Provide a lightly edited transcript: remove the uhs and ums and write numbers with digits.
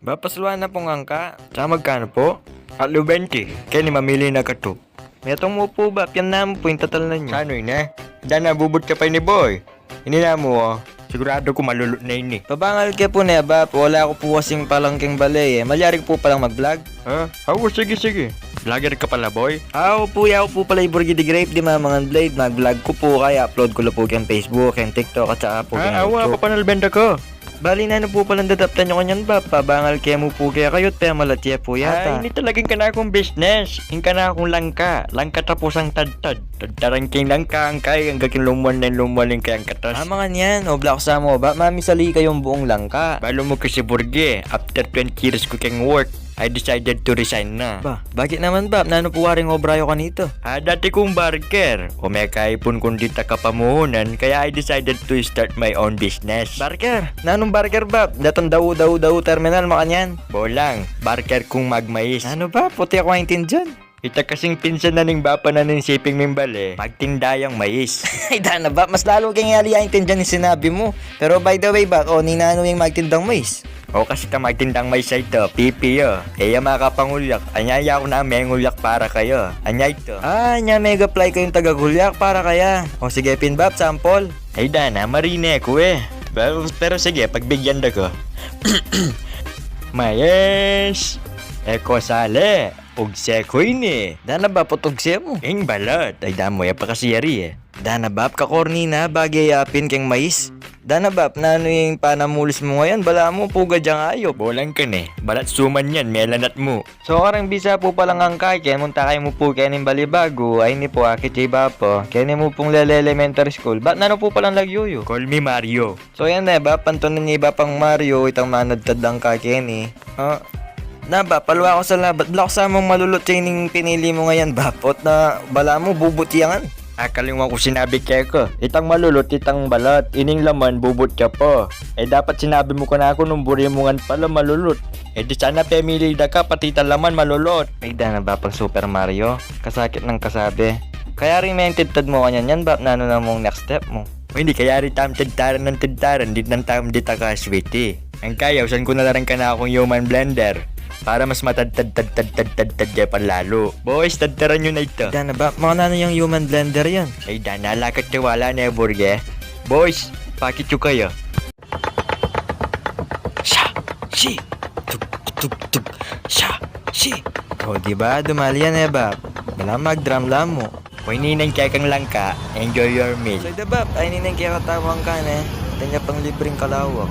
Bapasluan na pong angka. Tsaka magkano po? Alo 20. Kaya ni mamili na ka to. Metong mo po ba? Yan na mo po yung total na nyo. Ano yun eh? Diyan na bubot ka pa ni boy. Hindi na mo oh. Sigurado ko malulot na yun eh. Pabangal ke po na ba? Wala ko po kasing palangking balay eh. Malyari ko po palang mag-vlog. Ha? Oo, sige. Vlogger ka pala boy? Ako po pala yung Burgi the Grape di mga blade. Mag-vlog ko po kaya upload ko lang po yung Facebook, yung TikTok at saka po yung YouTube. Awa, papanalbenda ko. Bali na po palang dadaptan nyo kanyan ba? Pabangal kaya mo po kaya kayo at malatya po yata. Ay, hindi talagang ka na akong business. Hindi ka na akong langka. Langka tapos ang tad-tad. Tadtaran kayong langka ang kaya ang gaking lumuan yung kayang katas. Mga niyan, o black sa mo ba? Mami sali kayong buong langka. Balo mo kasi Burgi, after 20 years ko kayong work, I decided to resign na. Ba, bakit naman ba? Nano po waring obrayo ka nito? Dati kong barker. O may kaipon kung dita ka pamuhunan, kaya I decided to start my own business. Barker? Nanong barker ba? Datang daw terminal makanyan. Bolang, barker kong magmais. Ano ba? Puti ako maintin dyan. Ita kasing pinsan na ning bapa na ning siping mimbale, magtindayang mais. Ay, dana ba? Mas lalo kang yaliyain dyan yung sinabi mo. Pero by the way ba, ni nano yung magtindang mais? O kasi ka magtindang mais sa ito, pipi yo. Kaya makapangulyak, anyaya ko na mengulyak para kayo. Anya ito. Anya mega fly kayong tagagulyak para kaya. O sige pinbab, sample. Ay dana, marine ko eh. Pero sige, pagbigyan da ko. Mayes! Eko sale! Ugse ko ini. Dana ba potugse mo? Ing balot. Ay damo ya pa kasi yari eh. Dana bab ka korni na bagay yapin keng mais. Dana bab nano yung panamulis mo ngayon bala mo puga dyang ayo. Bolang ka ne. Balat suman yan melanat mo. So karang bisa po palang angkay kaya munta kayo mo po kaya ning balibago ay ni po akit iba po. Kaya ni mo pong lele elementary school. Ba't nano po palang lagyuyo? Call me Mario. So yan na ba pantunan niya iba pang Mario itang manadtad lang ka kaya ni. Na ba, palwa ko sa labat. Blak sa mong malulot yung pinili mo ngayon, bapot na bala mo, bubot yan. Akalimutan ko sinabi kaya ko. Itang malulot, itang balat. Ining laman, bubot ka po. Dapat sinabi mo ko na ako nung buri mo nga pala malulot. Di sana pemili da ka, pati laman malulot. Ay, na ba pang Super Mario? Kasakit ng kasabi. Kaya rin may tintad mo kanyan yan, bap, na ano na mong next step mo? Hindi, kaya rin tintaran ng tintaran, di nang tam di taka sweetie. Ang kaya, usan ko na lang ka na akong human blender. Para mas matad-tad-tad-tad-tad-tad lalo. Boys, tadtaran nyo na ito. Dana ba? Mga nano yung human blender yan? Ay, dana, lakat tiwala na Burge. Boys, pakit nyo kayo. Sha! Shi! Tug! Tug! Tug! Sha! Shi! O, diba? Dumali yan ba? Wala mag-drum lang mo. Kung ininang kaya kang langka, enjoy your meal. So, diba? Ay, ininang kaya katawang ka na. Tanya pang libreng kalawak.